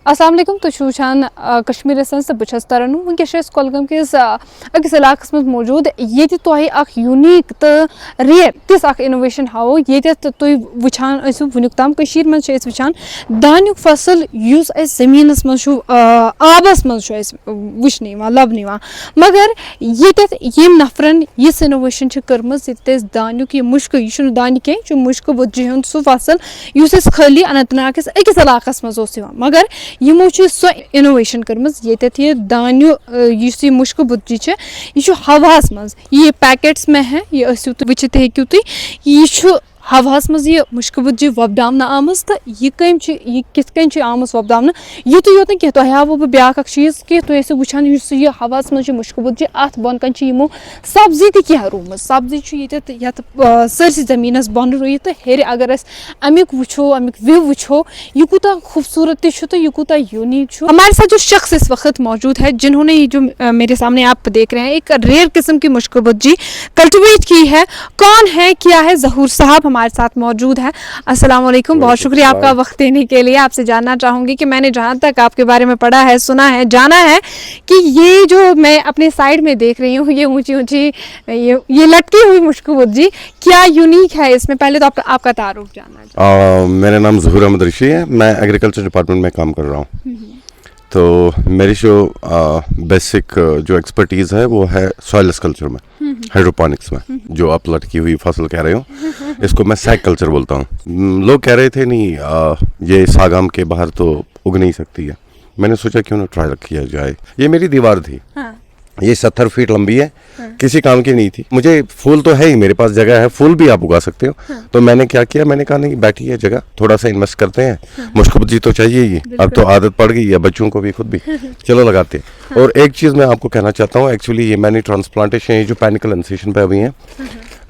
अस्सलाम वालेकुम तो वुचान कश्मीर एसेंस तो बस तरन वस कुलगम किस अकिस इलाकस मज मौजूद ये यूनिक तो रेयर तिस इनोवेशन हावो ये तुम वुचान वुनुक तम मज वुचान दानुक फसल युस जमीनस मज आबस मज वुचन लबन मगर ये नफरन यस इनोवेशन कर्म दानुक मुश्क यह दान कह मुश्क बुज्जि हुंद सह फसल युस खाली अनंतनाग किस अकिस इलाकस मज मगर यमो सो इनोवेशन कर्म ये दान्यु यह मुश्क बुज्जि यह हवास मज ये पैकेट्स में है ये वचित हेकु तुम यह हवास मज यह मुश्क बुज्जि वपदावन आमज तो यह कित आम वपदावन युत योत कह तुम हाव बह ब्या चीज कि तुम वुचान यह हवास मज मुश्क बुज्जि अत बन कन यमो सब्जी तह रूम सब्जी ये सरसी जमीनस बन रुत तो हेर अगर अमुक वो अमुक व्यू वो यह कूता खूबसूरत तो यह कूता यूनिक हमारे साथ जो शख्स इस वक्त मौजूद है जिन्होंने ये जो मेरे सामने आप देख रहे हैं एक रेयर किस्म की मुश्क बुज्जि कल्टिवेट की है। कौन है क्या है? जहूर साहब हमारे साथ मौजूद है। अस्सलाम वालेकुम, बहुत शुक्रिया आपका वक्त देने के लिए। आपसे जानना चाहूँगी कि मैंने जहाँ तक आपके बारे में पढ़ा है, सुना है, जाना है कि ये जो मैं अपने साइड में देख रही हूँ ये ऊंची ऊंची ये लटकी हुई मुश्क बुज्जि क्या यूनिक है इसमें? पहले तो आपका तारुफ जानना है। मेरा नाम ज़हूर अहमद ऋषि है, मैं एग्रीकल्चर डिपार्टमेंट में काम कर रहा हूँ। तो मेरी जो बेसिक जो एक्सपर्टीज़ है वो है सॉइललेस कल्चर में, हाइड्रोपोनिक्स में। जो आप लटकी हुई फसल कह रहे हो इसको मैं सैक कल्चर बोलता हूँ। लोग कह रहे थे नहीं ये सागाम के बाहर तो उग नहीं सकती है। मैंने सोचा क्यों ना ट्राई किया जाए। ये मेरी दीवार थी। हाँ। ये 70 फीट लंबी है। हाँ। किसी काम की नहीं थी। मुझे फूल तो है ही, मेरे पास जगह है, फूल भी आप उगा सकते हो। हाँ। तो मैंने क्या किया, मैंने कहा नहीं बैठी है जगह, थोड़ा सा इन्वेस्ट करते हैं। हाँ। मुश्क बुज्जि तो चाहिए ही, अब तो आदत पड़ गई है बच्चों को भी खुद भी। चलो लगाते हैं। हाँ। और एक चीज़ मैं आपको कहना चाहता हूँ, एक्चुअली ये मैंने ट्रांसप्लांटेशन जो पैनिकल इंसेशन पे अभी है,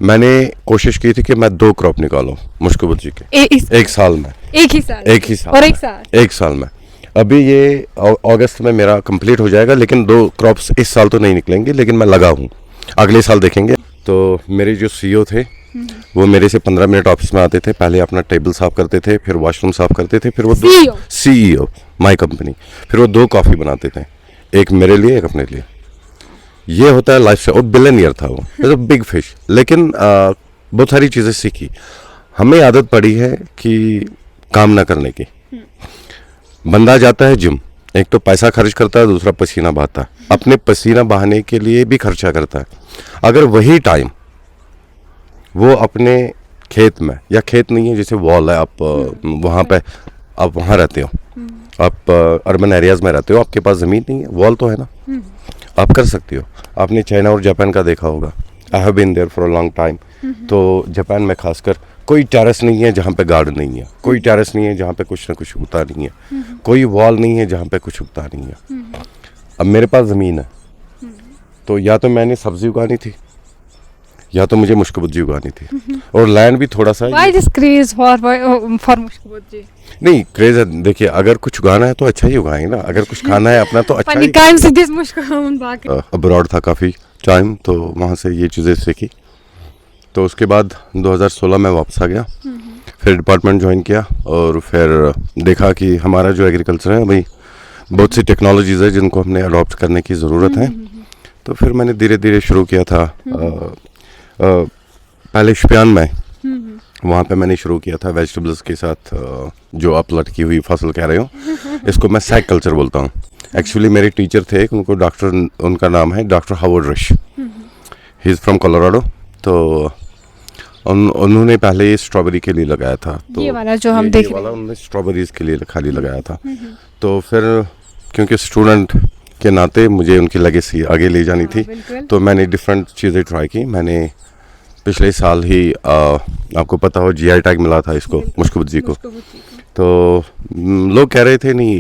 मैंने कोशिश की थी कि मैं 2 क्रॉप निकालूं मुश्क बुज्जि के एक साल में। एक ही साल में। अभी ये अगस्त में मेरा कंप्लीट हो जाएगा, लेकिन 2 क्रॉप्स इस साल तो नहीं निकलेंगे, लेकिन मैं लगा हूँ, अगले साल देखेंगे। तो मेरे जो सीईओ थे वो मेरे से 15 मिनट ऑफिस में आते थे। पहले अपना टेबल साफ करते थे, फिर वॉशरूम साफ करते थे, फिर वो सीईओ माई कंपनी, फिर वो 2 कॉफ़ी बनाते थे, एक मेरे लिए एक अपने लिए। ये होता है लाइफ से। और बिलियनियर था वो, बिग फिश। लेकिन बहुत सारी चीज़ें सीखी। हमें आदत पड़ी है कि काम ना करने की। बंदा जाता है जिम, एक तो पैसा खर्च करता है, दूसरा पसीना बहाता है। अपने पसीना बहाने के लिए भी खर्चा करता है। अगर वही टाइम वो अपने खेत में, या खेत नहीं है जैसे वॉल है, आप वहाँ पे आप वहाँ रहते हो, आप अर्बन एरियाज में रहते हो, आपके पास ज़मीन नहीं है, वॉल तो है ना, आप कर सकते हो। आपने चाइना और जापान का देखा होगा। I have been there for a long time. तो जापान में खासकर कोई टेरेस नहीं है जहाँ पे गार्डन नहीं है, कोई टेरेस नहीं है जहाँ पे कुछ ना कुछ उगता नहीं है, कोई वॉल नहीं है जहाँ पे कुछ उगता नहीं है। अब मेरे पास ज़मीन है, तो या तो मैंने सब्जी उगानी थी या तो मुझे मुश्क बुज्जि उगानी थी। और लैंड भी थोड़ा सा नहीं क्रेज है। देखिए, अगर कुछ उगाना है तो अच्छा ही उगाएंगे ना, अगर कुछ खाना है अपना तो अच्छा ही। अब्रॉड था काफ़ी टाइम, तो वहाँ से ये चीज़ें सीखी। तो उसके बाद 2016 में वापस आ गया, फिर डिपार्टमेंट ज्वाइन किया, और फिर देखा कि हमारा जो एग्रीकल्चर है भाई बहुत सी टेक्नोलॉजीज़ है जिनको हमने अडॉप्ट करने की ज़रूरत है। तो फिर मैंने धीरे धीरे शुरू किया था। पहले शुपियान में, वहाँ पे मैंने शुरू किया था वेजिटेबल्स के साथ। जो आप लटकी हुई फसल कह रहे हो इसको मैं सैक कल्चर बोलता हूँ। एक्चुअली मेरे टीचर थे, उनको डॉक्टर, उनका नाम है doctor Howard Rush, he is from Colorado. तो उन्होंने पहले ये स्ट्रॉबेरी के लिए लगाया था। तो ये वाला जो हम देख रहे हैं, उन्होंने स्ट्रॉबेरीज के लिए खाली लगाया था। तो फिर क्योंकि स्टूडेंट के नाते मुझे उनकी लेगेसी आगे ले जानी थी, तो मैंने डिफरेंट चीज़ें ट्राई की। मैंने पिछले साल ही आपको पता हो जीआई टैग मिला था इसको, मुश्क बुज्जि को। तो लोग कह रहे थे नहीं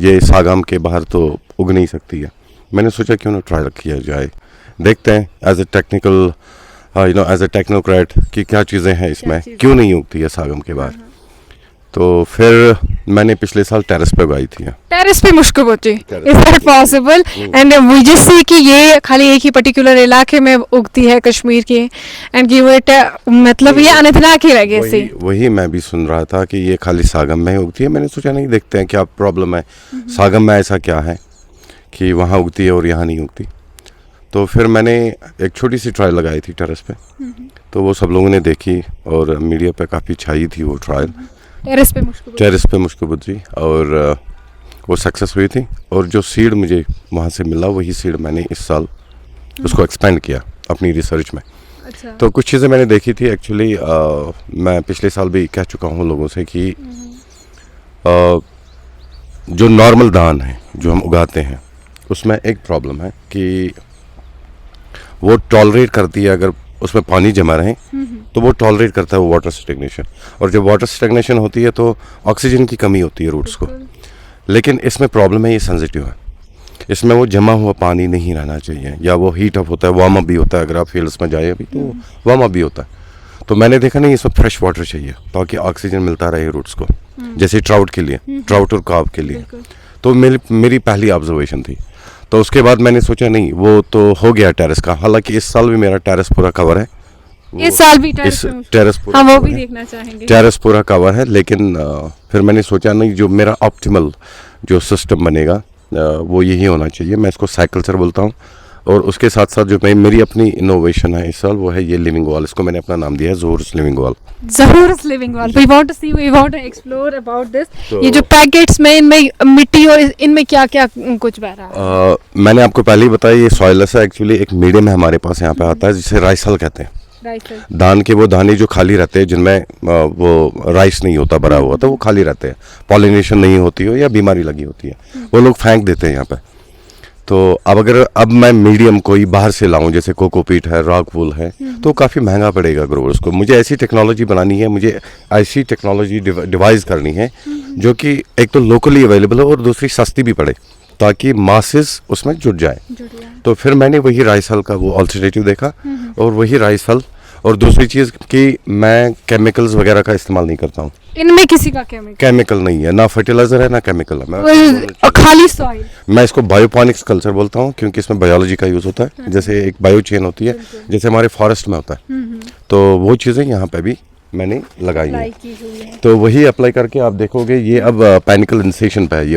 ये सागाम के बाहर तो उग नहीं सकती है। मैंने सोचा क्यों ना ट्राई किया जाए, देखते हैं as a technical as a technocrat कि क्या चीज़ें हैं इसमें, क्यों नहीं उगती है सागम के बाहर। तो फिर मैंने पिछले साल टेरेस पे उगाई थी। टेरेस पे मुश्क बची, Terrace is that possible? And मुझे सी कि ये खाली एक ही पर्टिकुलर इलाके में उगती है कश्मीर की, एंड कि वो मतलब ये अनंतनाग की लगे सी। वही मैं भी सुन रहा था कि ये खाली सागम में उगती है। मैंने सोचा नहीं, देखते हैं क्या प्रॉब्लम है, सागम में ऐसा क्या है कि वहाँ उगती है और यहाँ नहीं उगती। तो फिर मैंने एक छोटी सी ट्रायल लगाई थी टेरेस पे, तो वो सब लोगों ने देखी और मीडिया पे काफ़ी छाई थी वो ट्रायल। टेरेस पे मुश्क बुद्धि, और वो सक्सेस हुई थी। और जो सीड मुझे वहाँ से मिला वही सीड मैंने इस साल उसको एक्सपेंड किया अपनी रिसर्च में। अच्छा। तो कुछ चीज़ें मैंने देखी थी एक्चुअली। मैं पिछले साल भी कह चुका हूँ लोगों से कि जो नॉर्मल धान है जो हम उगाते हैं उसमें एक प्रॉब्लम है कि वो टॉलरेट करती है, अगर उसमें पानी जमा रहे तो वो टॉलरेट करता है वो वाटर स्टैग्नेशन। और जब वाटर स्टैग्नेशन होती है तो ऑक्सीजन की कमी होती है रूट्स को। लेकिन इसमें प्रॉब्लम है, ये सेंसिटिव है, इसमें वो जमा हुआ पानी नहीं रहना चाहिए, या वो हीट अप होता है, वार्म अप भी होता है। अगर आप फील्ड्स में जाए अभी तो वार्म अप भी होता है। तो मैंने देखा नहीं, इसमें फ्रेश वाटर चाहिए ताकि ऑक्सीजन मिलता रहे रूट्स को, जैसे ट्राउट के लिए, ट्राउट और कार्प के लिए। तो मेरी पहली ऑब्जर्वेशन थी। तो उसके बाद मैंने सोचा नहीं, वो तो हो गया टेरेस का। हालांकि इस साल भी मेरा टेरेस पूरा कवर है। इस साल भी टेरेस पूरा, हम वो भी देखना चाहेंगे। टेरेस पूरा कवर है। लेकिन फिर मैंने सोचा नहीं, जो मेरा ऑप्टिमल जो सिस्टम बनेगा वो यही होना चाहिए। मैं इसको साइकिल्चर बोलता हूँ। और उसके साथ साथ जो मेरी अपनी इनोवेशन है इस साल वो है ये लिविंग वॉल। इसको मैंने अपना नाम दिया है Zahoor's living wall. Zahoor's living wall. We want to see, we want to explore about this. तो ये जो पैकेट्स में इनमें मिट्टी और इनमें क्या क्या कुछ बह रहा है? मैंने आपको पहले ही बताया, ये सॉइलस है एक्चुअली। एक मीडियम है हमारे पास यहाँ पे आता है जिसे राइस हल कहते हैं। धान के वो दाने जो खाली रहते हैं, जिनमें वो राइस नहीं होता भरा हुआ, तो वो खाली रहते हैं, पॉलिनेशन नहीं होती हो या बीमारी लगी होती है, वो लोग फेंक देते हैं यहाँ पे। तो अब मैं मीडियम कोई बाहर से लाऊं, जैसे कोकोपीट है, रॉक वूल है, तो काफ़ी महंगा पड़ेगा ग्रोवर्स को। मुझे ऐसी टेक्नोलॉजी बनानी है, मुझे ऐसी टेक्नोलॉजी डिवाइस करनी है जो कि एक तो लोकली अवेलेबल हो और दूसरी सस्ती भी पड़े, ताकि मासेस उसमें जुट जाए। तो फिर मैंने वही राइस हल का वो अल्टरनेटिव देखा, और वही राइस हल। और दूसरी चीज़ कि मैं केमिकल्स वगैरह का इस्तेमाल नहीं करता हूँ। इनमें किसी का केमिकल नहीं है, ना फर्टिलाइजर है ना केमिकल है। खाली सॉइल। मैं इसको बायोपोनिक्स कल्चर बोलता हूँ, क्योंकि इसमें बायोलॉजी का यूज़ होता है। जैसे एक बायो चेन होती है, जैसे हमारे फॉरेस्ट में होता है, तो वो चीज़ें यहाँ पे भी मैंने लगाई है। तो वही अप्लाई करके आप देखोगे, ये अब पैनिकल इंसेशन पे है, ये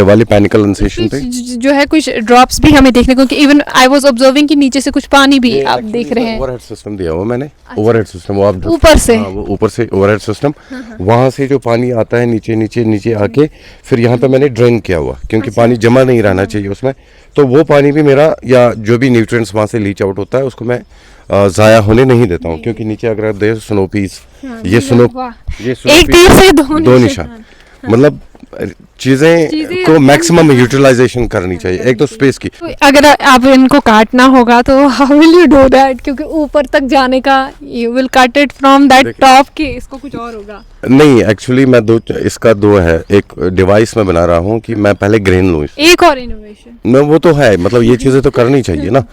वाली पैनिकल इंसेशन पे जो है कुछ ड्रॉप्स भी हमें देखने को, कि इवन आई वाज ऑब्जर्विंग कि नीचे से कुछ पानी भी आप देख रहे हैं। ओवरहेड सिस्टम दिया हुआ मैंने। ओवरहेड सिस्टम वो आप ऊपर से, वो ऊपर से ओवरहेड सिस्टम, वहाँ से जो पानी आता है नीचे नीचे नीचे आके फिर यहाँ पे मैंने ड्रेन किया हुआ, क्योंकि पानी जमा नहीं रहना चाहिए उसमें। तो वो पानी भी मेरा, या जो भी न्यूट्रिएंट्स वहाँ से लीच आउट होता है, उसको मैं ज़ाया होने नहीं देता हूँ। क्योंकि नीचे अगर आप देखें स्नोपीस, ये एक तीर से दो निशान, मतलब चीजें को मैक्सिमम यूटिलाइजेशन करनी चाहिए। एक तो स्पेस की, अगर आप इनको काटना होगा तो how will you do that? क्योंकि ऊपर तक जाने का, you will cut it from that top के, इसको कुछ और होगा? नहीं, एक्चुअली मैं इसका दो है। एक डिवाइस मैं बना रहा हूँ कि मैं पहले ग्रेन लूँ। एक और इनोवेशन मैं, वो तो है, मतलब ये चीजें तो करनी चाहिए ना।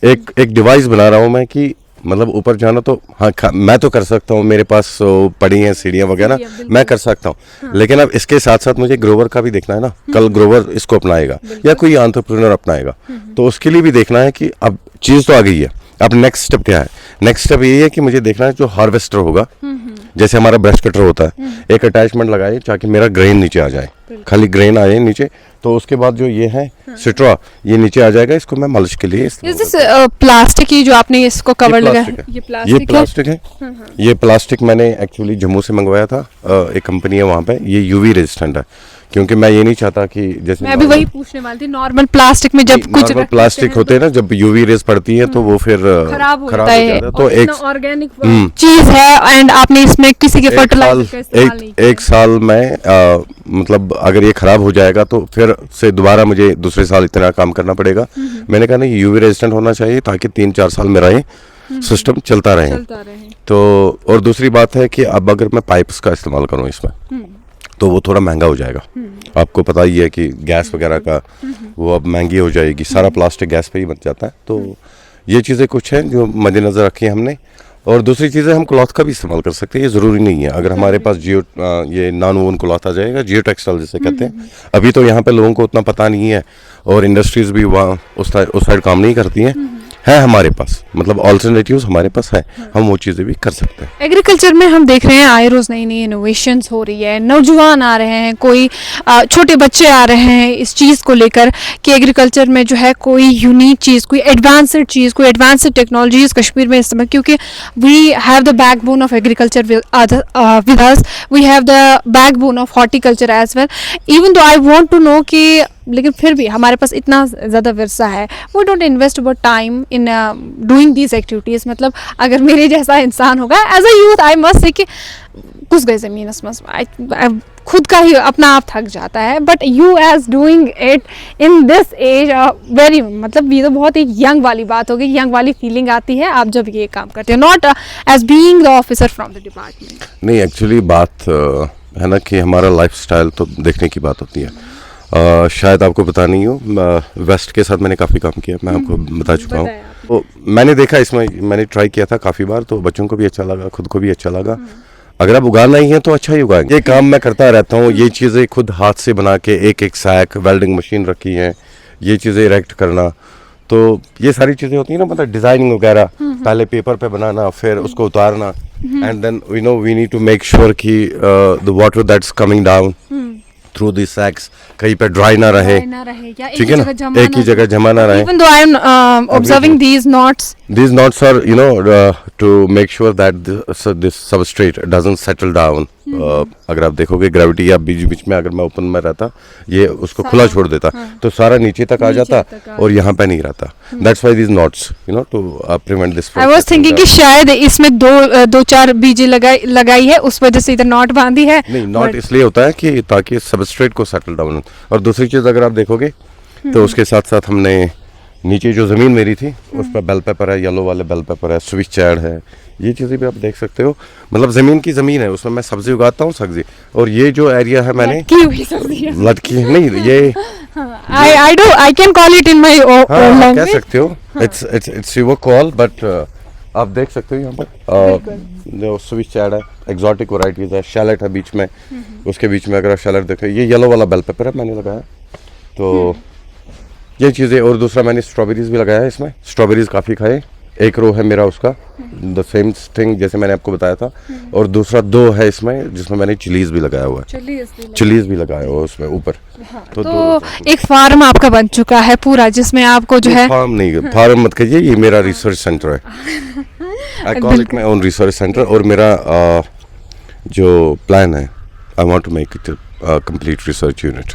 एक डिवाइस बना रहा हूँ मैं कि मतलब ऊपर जाना तो हाँ, मैं तो कर सकता हूँ, मेरे पास पड़ी हैं सीढ़ियाँ वगैरह, मैं कर सकता हूँ। लेकिन अब इसके साथ साथ मुझे ग्रोवर का भी देखना है ना। कल ग्रोवर इसको अपनाएगा या कोई एंटरप्रेन्योर अपनाएगा, तो उसके लिए भी देखना है कि अब चीज़ तो आ गई है, अब नेक्स्ट स्टेप क्या है? नेक्स्ट स्टेप ये है कि मुझे देखना है जो हार्वेस्टर होगा, जैसे हमारा ब्रश कटर होता है, एक अटैचमेंट लगाए ताकि मेरा ग्रेन नीचे आ जाए, खाली ग्रेन आए नीचे। तो उसके बाद जो ये है सिट्रा, ये नीचे आ जाएगा, इसको मैं मल्च के लिए प्लास्टिक की जो आपने इसको कवर लगाया, ये प्लास्टिक है। ये प्लास्टिक मैंने एक्चुअली जम्मू से मंगवाया था, एक कंपनी है वहाँ पे, ये यूवी रेजिस्टेंट है। क्योंकि मैं ये नहीं चाहता कि जैसे मैं भी वही पूछने वाली थी, नॉर्मल प्लास्टिक में जब कुछ प्लास्टिक होते हैं ना, जब यूवी रेज पड़ती है तो वो फिर खराब हो जाता है। तो एक ऑर्गेनिक चीज है, एंड आपने इसमें किसी के फर्टिलाइजर का इस्तेमाल नहीं किया। एक साल में मतलब अगर ये खराब हो जाएगा तो फिर से दोबारा मुझे दूसरे साल इतना काम करना पड़ेगा। मैंने कहा नहीं, यूवी रेजिस्टेंट होना चाहिए ताकि 3-4 साल मेरा ये सिस्टम चलता रहे। तो और दूसरी बात है कि अब अगर मैं पाइप्स का इस्तेमाल करूँ इसमें, तो वो थोड़ा महंगा हो जाएगा। आपको पता ही है कि गैस वगैरह का वो अब महंगी हो जाएगी, सारा प्लास्टिक गैस पे ही बन जाता है। तो ये चीज़ें कुछ हैं जो मद्देनज़र रखी हमने। और दूसरी चीज़ है हम क्लॉथ का भी इस्तेमाल कर सकते हैं, ये ज़रूरी नहीं है। अगर हमारे पास ये नॉन वोवन क्लॉथ आ जाएगा, जियो टेक्सटाइल जिसे कहते हैं, अभी तो यहाँ पे लोगों को उतना पता नहीं है और इंडस्ट्रीज़ भी वहाँ उस साइड काम नहीं करती हैं, है हमारे पास, मतलब ऑल्टरनेटिव्स हमारे पास है, हम वो चीज़ें भी कर सकते हैं। एग्रीकल्चर में हम देख रहे हैं आए रोज़ नई नई इनोवेशंस हो रही है, नौजवान आ रहे हैं, कोई छोटे बच्चे आ रहे हैं इस चीज़ को लेकर कि एग्रीकल्चर में जो है कोई यूनिक चीज़, कोई एडवांस्ड चीज़, कोई एडवांस्ड टेक्नोलॉजीज कश्मीर में इस्तेमाल, क्योंकि we have the backbone of agriculture with us, we have the backbone of horticulture as well. Even though I want to know कि लेकिन फिर भी हमारे पास इतना ज़्यादा विरसा है, we don't invest about time in doing these activities. मतलब अगर मेरे जैसा इंसान होगा as a youth, I must say कि घुस गए ज़मीन उसमें, खुद का ही अपना आप थक जाता है, but you as doing it in this as very, मतलब ये तो बहुत एक यंग वाली बात होगी, यंग वाली फीलिंग आती है आप जब ये काम करते हो, not as being the officer from the department. नहीं, एक्चुअली बात है ना कि हमारा लाइफस्टाइल तो देखने की बात होती है। शायद आपको पता नहीं हो, वेस्ट के साथ मैंने काफ़ी काम किया, मैं आपको बता चुका हूँ। तो मैंने देखा, इसमें मैंने ट्राई किया था काफ़ी बार, तो बच्चों को भी अच्छा लगा, खुद को भी अच्छा लगा। अगर आप उगाना ही है तो अच्छा ही उगाएंगे। ये काम मैं करता रहता हूँ, ये चीज़ें खुद हाथ से बना के, एक एक सैक, वेल्डिंग मशीन रखी है, ये चीज़ें इरेक्ट करना, तो ये सारी चीज़ें होती हैं ना, मतलब डिज़ाइनिंग वगैरह, पहले पेपर पे बनाना, फिर उसको उतारना, and then we need to make sure कि the water that's coming down through the sacks कहीं पे ड्राई ना रहे, ठीक है ना, एक ही जगह जमा ना रहे। Even though I am observing these knots are to make sure that this substrate doesn't settle down. अगर आप देखोगे ग्रेविटी या बीच बीच में, अगर मैं ओपन में रहता, ये उसको खुला छोड़ देता, तो सारा नीचे तक आ जाता और यहाँ पे नहीं रहता। That's why these knots, to prevent this. I was thinking कि शायद इसमें दो चार बीजें लगाई है, उस वजह से इधर नॉट बांधी है। नहीं, नॉट इसलिए होता है कि ताकि सबस्ट्रेट को सेटल डाउन। और दूसरी चीज़ अगर आप देखोगे तो उसके साथ साथ हमने नीचे जो ज़मीन मेरी थी उस पर बेल पेपर है, येलो वाले बेल पेपर है, स्विच चैड है, ये चीज़ें भी आप देख सकते हो। मतलब ज़मीन की ज़मीन है, उसमें मैं सब्जी उगाता हूँ, सब्जी। और ये जो एरिया है मैंने लटकी नहीं, ये I can call it in my own language. कह सकते हो, it's your call, but आप देख सकते हो यहाँ पर जो स्विच चैड है, एग्जॉटिक वैरायटीज है, शैलेट है बीच में, उसके बीच में अगर आप शैलेट देखो, ये येलो वाला बेल पेपर है मैंने लगाया, तो ये चीज़ें। और दूसरा मैंने स्ट्रॉबेरीज भी लगाया है इसमें, स्ट्रॉबेरीज काफ़ी खाए। एक रो है मेरा उसका, द सेम थिंग जैसे मैंने आपको बताया था, और दूसरा 2 है इसमें जिसमें मैंने चिलीज भी लगाया हुआ है, चिलीज भी लगाया हुआ है उसमें ऊपर। तो एक फार्म आपका बन चुका है पूरा, जिसमें आपको जो है, फार्म नहीं, फार्म मत कहिए, ये मेरा रिसर्च सेंटर है। I call it my own research centre. और मेरा जो प्लान है, I want to make it complete research unit.